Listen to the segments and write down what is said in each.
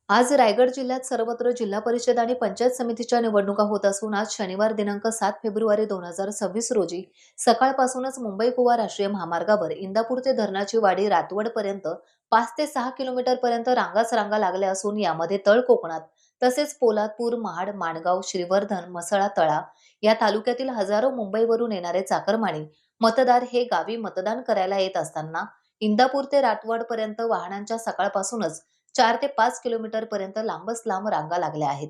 आज रायगड जिल्ह्यात सर्वत्र जिल्हा परिषद आणि पंचायत समितीच्या निवडणुका होत असून आज शनिवार दिनांक 7 फेब्रुवारी 2026 रोजी सकाळपासूनच मुंबई गोवा राष्ट्रीय महामार्गावर इंदापूर ते धरणाची वाडी रातवड पर्यंत 5 ते 6 किलोमीटर पर्यंत रांगाच रांगा लागल्या असून यामध्ये तळ कोकणात तसेच पोलादपूर, महाड, माणगाव, श्रीवर्धन, म्हसळा, तळा या तालुक्यातील हजारो मुंबईवरून येणारे चाकरमानी मतदार हे गावी मतदान करायला येत असताना इंदापूर ते रातवड पर्यंत वाहनांच्या सकाळपासूनच 4 ते 5 किलोमीटर पर्यंत लांबच लांब रांगा लागल्या आहेत.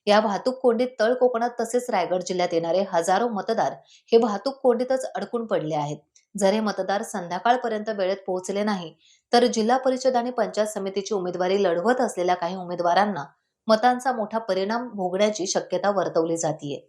या वाहतूक कोंडीत तळ कोकणात तसेच रायगड जिल्ह्यात येणारे हजारो मतदार हे वाहतूक कोंडीतच अडकून पडले आहेत. जर हे मतदार संध्याकाळपर्यंत वेळेत पोहोचले नाही तर जिल्हा परिषद आणि पंचायत समितीची उमेदवारी लढवत असलेल्या काही उमेदवारांना मतांचा मोठा परिणाम भोगण्याची शक्यता वर्तवली जातीये.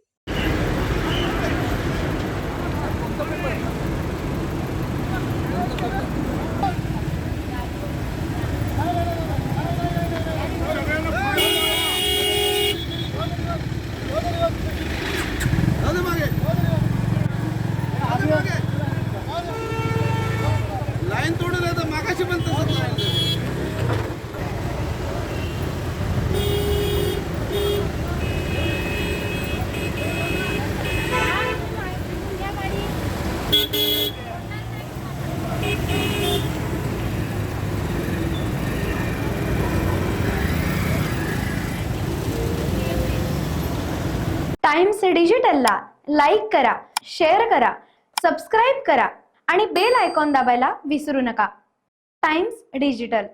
लाईन तोडून येतं मागाशी पण तसंच लाईन. टाइम्स डिजिटलला लाईक करा, शेअर करा, सबस्क्राईब करा आणि बेल आयकॉन दाबायला विसरू नका. Times digital.